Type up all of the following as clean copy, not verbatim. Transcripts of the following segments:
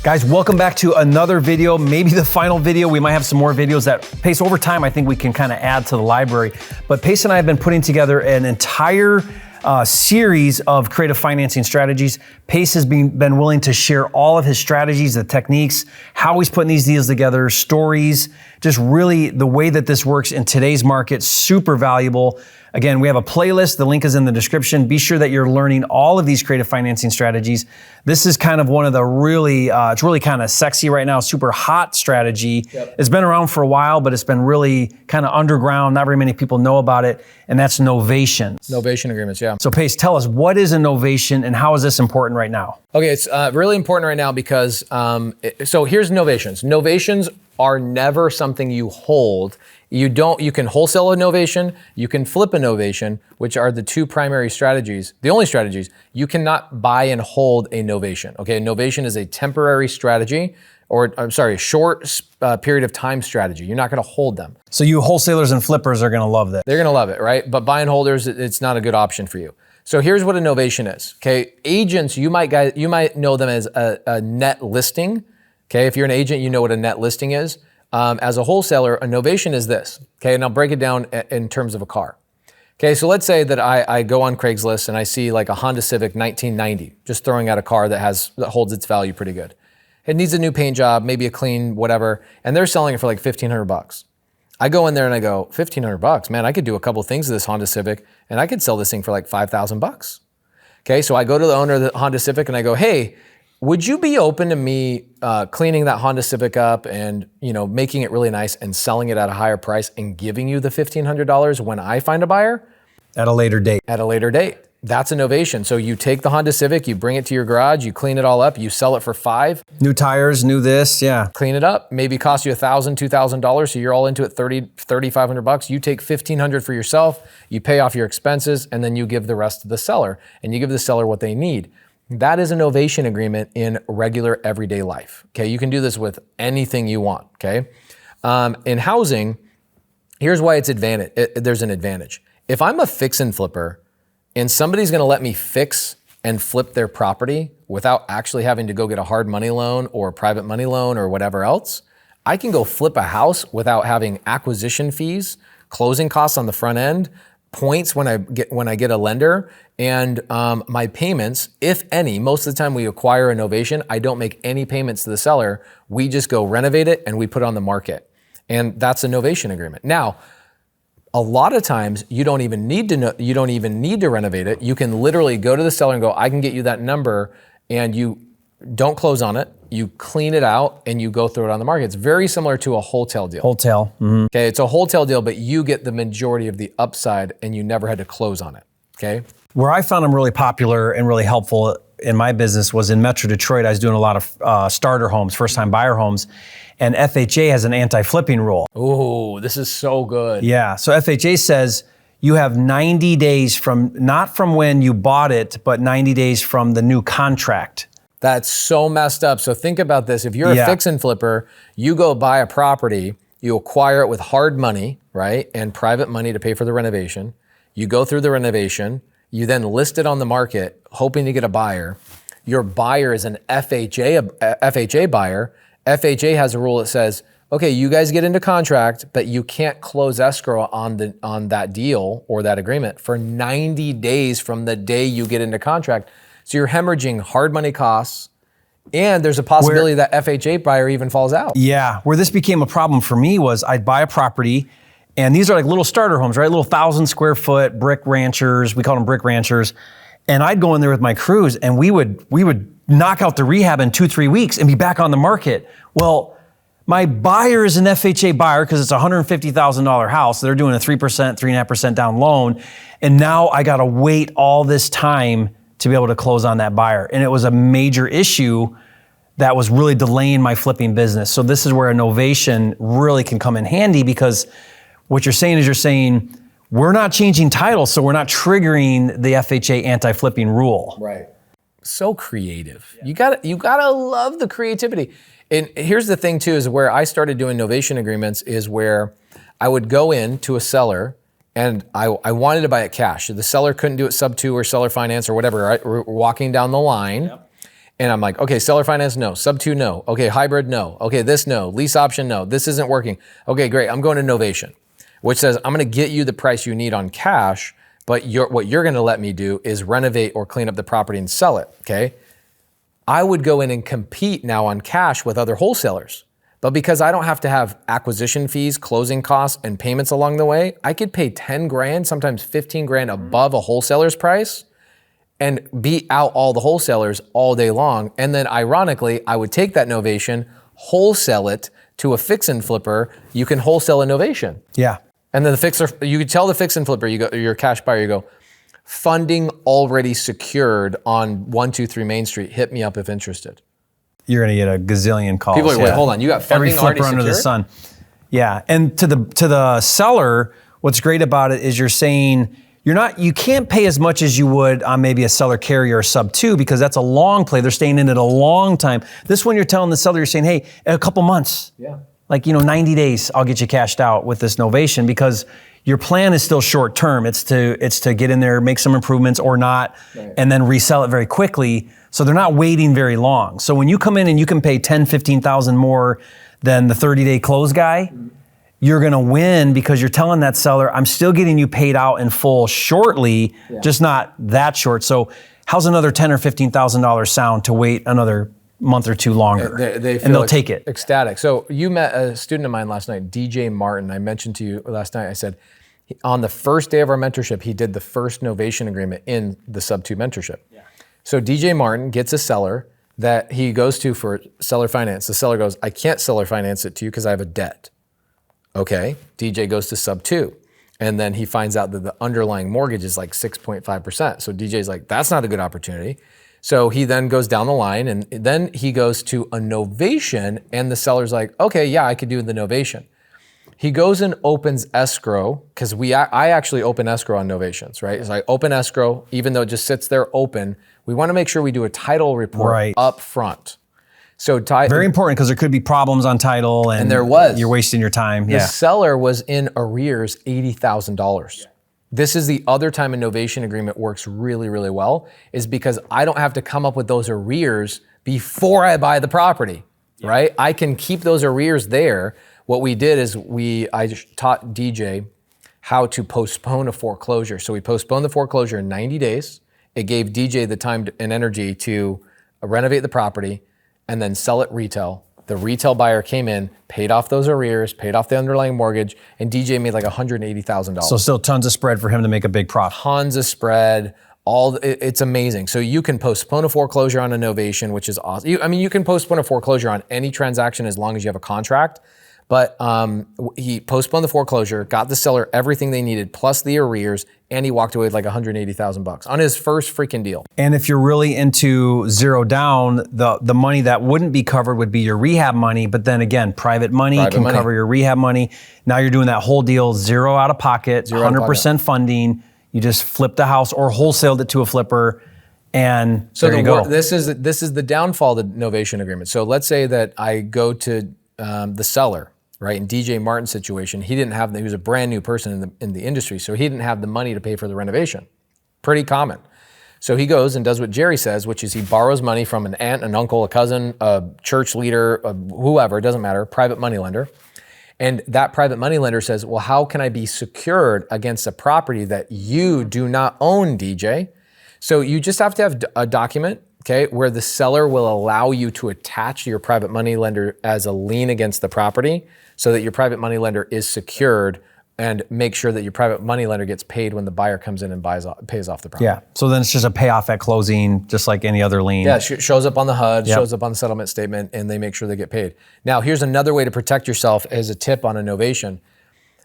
Guys, welcome back to another video, maybe the final video. We might have some more videos that Pace over time, I think we can kind of add to the library. But Pace and I have been putting together an entire series of creative financing strategies. Pace has been willing to share all of his strategies, the techniques, how he's putting these deals together, stories, just really the way that this works in today's market, super valuable. Again, we have a playlist. The link is in the description. Be sure that you're learning all of these creative financing strategies. This is kind of one of the really, it's really kind of sexy right now, super hot strategy. Yep. It's been around for a while, but it's been really kind of underground. Not very many people know about it, and that's novation. Novation agreements, yeah. So Pace, tell us, what is a novation and how is this important right now? Okay, it's really important right now because, so here's novations. Novations are never something you hold. You can wholesale a novation, you can flip a novation, which are the two primary strategies, the only strategies. You cannot buy and hold a novation, okay? A novation is a temporary strategy, or I'm sorry, a short period of time strategy. You're not gonna hold them. So you wholesalers and flippers are gonna love this. They're gonna love it, right? But buy and holders, it's not a good option for you. So here's what a novation is, okay? Agents, you might know them as a net listing, okay? If you're an agent, you know what a net listing is. As a wholesaler, a novation is this, okay? And I'll break it down in terms of a car. Okay, so let's say that I go on Craigslist and I see like a Honda Civic 1990, just throwing out a car that holds its value pretty good. It needs a new paint job, maybe a clean, whatever, and they're selling it for like 1,500 bucks. I go in there and I go, 1,500 bucks, man, I could do a couple things to this Honda Civic and I could sell this thing for like 5,000 bucks. Okay, so I go to the owner of the Honda Civic and I go, hey, would you be open to me cleaning that Honda Civic up and making it really nice and selling it at a higher price and giving you the $1,500 when I find a buyer? At a later date. At a later date. That's a novation. So you take the Honda Civic, you bring it to your garage, you clean it all up, you sell it for $5,000. New tires, new this, yeah. Clean it up, maybe cost you $1,000, $2,000, so you're all into it $3,500 bucks. You take $1,500 for yourself, you pay off your expenses, and then you give the rest to the seller, and you give the seller what they need. That is a novation agreement in regular everyday life, okay? You can do this with anything you want, okay? In housing, here's why there's an advantage. If I'm a fix and flipper and somebody's gonna let me fix and flip their property without actually having to go get a hard money loan or a private money loan or whatever else, I can go flip a house without having acquisition fees, closing costs on the front end, points when I get a lender, and my payments, if any. Most of the time we acquire a novation, I don't make any payments to the seller. We just go renovate it and we put it on the market. And that's a novation agreement. Now, a lot of times you don't even need to renovate it. You can literally go to the seller and go, I can get you that number, and you don't close on it. You clean it out and you go throw it on the market. It's very similar to a wholesale deal. Wholesale. Mm-hmm. Okay, it's a wholesale deal, but you get the majority of the upside and you never had to close on it, okay? Where I found them really popular and really helpful in my business was in Metro Detroit. I was doing a lot of starter homes, first-time buyer homes, and FHA has an anti-flipping rule. Ooh, this is so good. Yeah, so FHA says you have 90 days not from when you bought it, but 90 days from the new contract. That's so messed up. So think about this. If you're a fix and flipper, you go buy a property, you acquire it with hard money, right? And private money to pay for the renovation. You go through the renovation, you then list it on the market, hoping to get a buyer. Your buyer is an FHA buyer. FHA has a rule that says, okay, you guys get into contract, but you can't close escrow on that deal or that agreement for 90 days from the day you get into contract. So you're hemorrhaging hard money costs, and there's a possibility that FHA buyer even falls out. Yeah, where this became a problem for me was I'd buy a property, and these are like little starter homes, right? Little 1,000 square foot brick ranchers. We call them brick ranchers. And I'd go in there with my crews, and we would knock out the rehab in 2-3 weeks and be back on the market. Well, my buyer is an FHA buyer because it's a $150,000 house. They're doing a 3%, 3.5% down loan. And now I got to wait all this time to be able to close on that buyer. And it was a major issue that was really delaying my flipping business. So this is where a novation really can come in handy, because what you're saying, we're not changing titles, so we're not triggering the FHA anti-flipping rule. Right. So creative. Yeah. You gotta love the creativity. And here's the thing too, is where I started doing novation agreements is where I would go in to a seller and I wanted to buy it cash. The seller couldn't do it sub-2 or seller finance or whatever, right? We're walking down the line. Yep. And I'm like, okay, seller finance, no. Sub 2, no. Okay, hybrid, no. Okay, this, no. Lease option, no. This isn't working. Okay, great. I'm going to Novation, which says I'm going to get you the price you need on cash, but what you're going to let me do is renovate or clean up the property and sell it, okay? I would go in and compete now on cash with other wholesalers. But because I don't have to have acquisition fees, closing costs, and payments along the way, I could pay 10 grand, sometimes 15 grand above a wholesaler's price and beat out all the wholesalers all day long. And then ironically, I would take that Novation, wholesale it to a fix and flipper. You can wholesale a Novation. Yeah. And then the fixer, you could tell the fix and flipper, you're a cash buyer, you go, funding already secured on 123 Main Street. Hit me up if interested. You're gonna get a gazillion calls. People are wait, hold on, you got funding every already flipper under the secured? sun. Yeah, and to the seller, what's great about it is you're saying you can't pay as much as you would on maybe a seller carrier or sub 2 because that's a long play. They're staying in it a long time. This one you're telling the seller, you're saying, hey, a couple months. Yeah. Like 90 days, I'll get you cashed out with this Novation because your plan is still short term. It's to get in there, make some improvements or not, right, and then resell it very quickly. So they're not waiting very long. So when you come in and you can pay 10, 15,000 more than the 30-day close guy, you're gonna win because you're telling that seller, I'm still getting you paid out in full shortly, just not that short. So how's another $10,000 or $15,000 sound to wait another month or two longer? They feel and they'll take it. Ecstatic. So you met a student of mine last night, DJ Martin. I mentioned to you last night, I said, on the first day of our mentorship, he did the first Novation agreement in the sub 2 mentorship. Yeah. So DJ Martin gets a seller that he goes to for seller finance. The seller goes, I can't seller finance it to you because I have a debt. Okay, DJ goes to sub 2. And then he finds out that the underlying mortgage is like 6.5%. So DJ's like, that's not a good opportunity. So he then goes down the line and then he goes to a Novation and the seller's like, okay, yeah, I could do the Novation. He goes and opens escrow because I actually open escrow on Novations, right? So I open escrow, even though it just sits there open. We want to make sure we do a title report up front. So very important because there could be problems on title and there was. You're wasting your time. The seller was in arrears $80,000. Yeah. This is the other time a Novation agreement works really, really well is because I don't have to come up with those arrears before I buy the property, right? I can keep those arrears there. What we did is I taught DJ how to postpone a foreclosure. So we postponed the foreclosure in 90 days. It gave DJ the time and energy to renovate the property and then sell it retail. The retail buyer came in, paid off those arrears, paid off the underlying mortgage, and DJ made like $180,000. So still tons of spread for him to make a big profit. Tons of spread. It's amazing. So you can postpone a foreclosure on a Novation, which is awesome. You can postpone a foreclosure on any transaction as long as you have a contract. But he postponed the foreclosure, got the seller everything they needed, plus the arrears, and he walked away with like $180,000 on his first freaking deal. And if you're really into zero down, the money that wouldn't be covered would be your rehab money. But then again, private money can cover your rehab money. Now you're doing that whole deal, zero out of pocket, 100% funding. You just flipped the house or wholesaled it to a flipper. And so there you go. This is the downfall of the Novation agreement. So let's say that I go to the seller. Right, in DJ Martin's situation, he was a brand new person in the industry, so he didn't have the money to pay for the renovation. Pretty common. So he goes and does what Jerry says, which is he borrows money from an aunt, an uncle, a cousin, a church leader, whoever, it doesn't matter, private money lender. And that private money lender says, well, how can I be secured against a property that you do not own, DJ? So you just have to have a document, okay, where the seller will allow you to attach your private money lender as a lien against the property so that your private money lender is secured and make sure that your private money lender gets paid when the buyer comes in and pays off the property. Yeah, so then it's just a payoff at closing, just like any other lien. Yeah, it shows up on the HUD, shows up on the settlement statement, and they make sure they get paid. Now, here's another way to protect yourself as a tip on a Novation.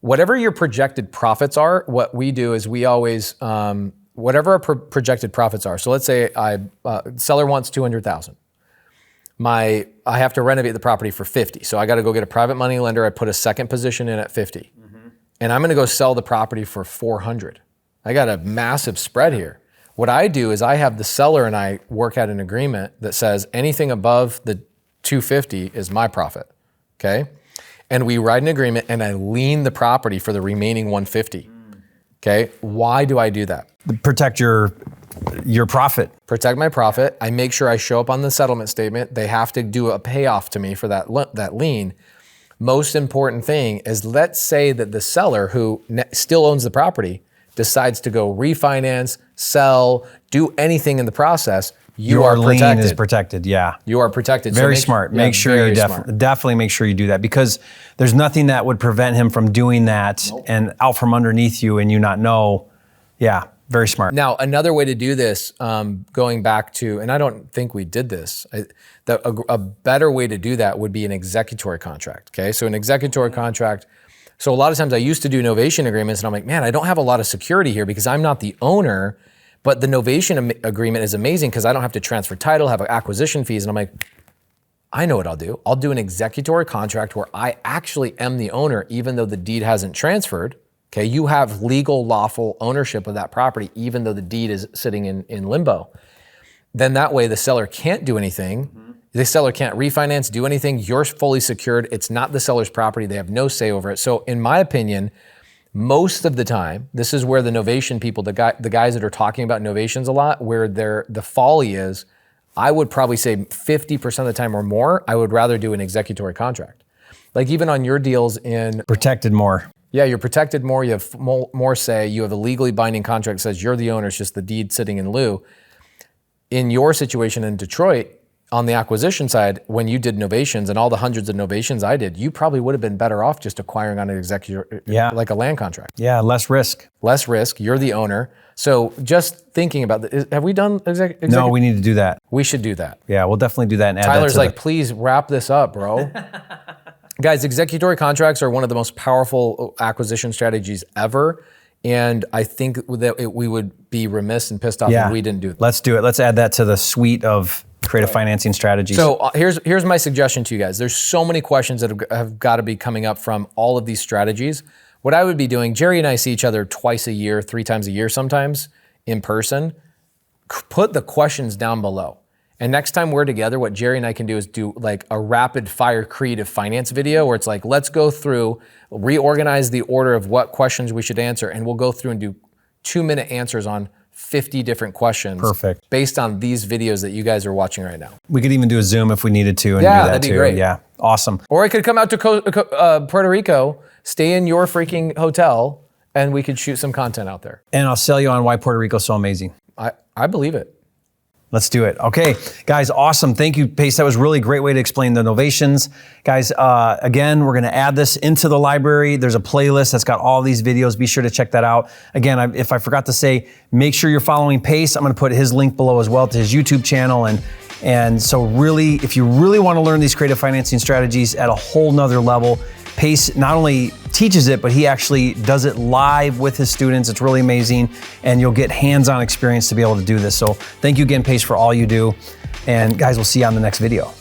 Whatever your projected profits are, what we do is we always, whatever our projected profits are. So let's say seller wants $200,000. I have to renovate the property for 50. So I got to go get a private money lender. I put a second position in at 50. And I'm going to go sell the property for 400. I got a massive spread here. What I do is I have the seller and I work out an agreement that says anything above the 250 is my profit. Okay? And we write an agreement and I lien the property for the remaining 150. Okay? Why do I do that? Protect your your profit. Protect my profit. I make sure I show up on the settlement statement. They have to do a payoff to me for that lien. Most important thing is, let's say that the seller who still owns the property decides to go refinance, sell, do anything in the process. Your lien is protected. Yeah. You are protected. Very smart. Make sure you definitely make sure you do that, because there's nothing that would prevent him from doing that and out from underneath you and you not know. Yeah. Very smart. Now, another way to do this, going back to, and I don't think we did this, a better way to do that would be an executory contract. Okay. So an executory contract. So a lot of times I used to do novation agreements and I'm like, man, I don't have a lot of security here because I'm not the owner, but the novation agreement is amazing because I don't have to transfer title, have acquisition fees. And I'm like, I know what I'll do. I'll do an executory contract where I actually am the owner, even though the deed hasn't transferred. Okay, you have legal, lawful ownership of that property, even though the deed is sitting in limbo. Then that way the seller can't do anything. Mm-hmm. The seller can't refinance, do anything. You're fully secured. It's not the seller's property. They have no say over it. So in my opinion, most of the time, this is where the novation people, the guys that are talking about novations a lot, where the folly is, I would probably say 50% of the time or more, I would rather do an executory contract. Like even on your deals in... Protected more. Yeah, you're protected more, you have more say, you have a legally binding contract that says you're the owner, it's just the deed sitting in lieu. In your situation in Detroit, on the acquisition side, when you did novations and all the hundreds of novations I did, you probably would have been better off just acquiring on an executor, like a land contract. Yeah, less risk. Less risk, you're the owner. So just thinking about this, have we done executive? No, we need to do that. We should do that. Yeah, we'll definitely do that and add Tyler's that to like, please wrap this up, bro. Guys, executory contracts are one of the most powerful acquisition strategies ever. And I think that we would be remiss and pissed off if we didn't do that. Let's do it. Let's add that to the suite of creative financing strategies. So here's my suggestion to you guys. There's so many questions that have got to be coming up from all of these strategies. What I would be doing, Jerry and I see each other twice a year, 3 times a year sometimes in person. Put the questions down below. And next time we're together, what Jerry and I can do is do like a rapid fire creative finance video where it's like, let's go through, reorganize the order of what questions we should answer. And we'll go through and do 2-minute answers on 50 different questions. Perfect. Based on these videos that you guys are watching right now. We could even do a Zoom if we needed to and do that that'd be great. Yeah, awesome. Or I could come out to Puerto Rico, stay in your freaking hotel, and we could shoot some content out there. And I'll sell you on why Puerto Rico's so amazing. I believe it. Let's do it. Okay, guys, awesome. Thank you, Pace. That was a really great way to explain the novations. Guys, again, we're gonna add this into the library. There's a playlist that's got all these videos. Be sure to check that out. Again, if I forgot to say, make sure you're following Pace. I'm gonna put his link below as well to his YouTube channel. And so really, if you really wanna learn these creative financing strategies at a whole nother level, Pace not only teaches it, but he actually does it live with his students. It's really amazing, and you'll get hands-on experience to be able to do this. So thank you again, Pace, for all you do. And guys, we'll see you on the next video.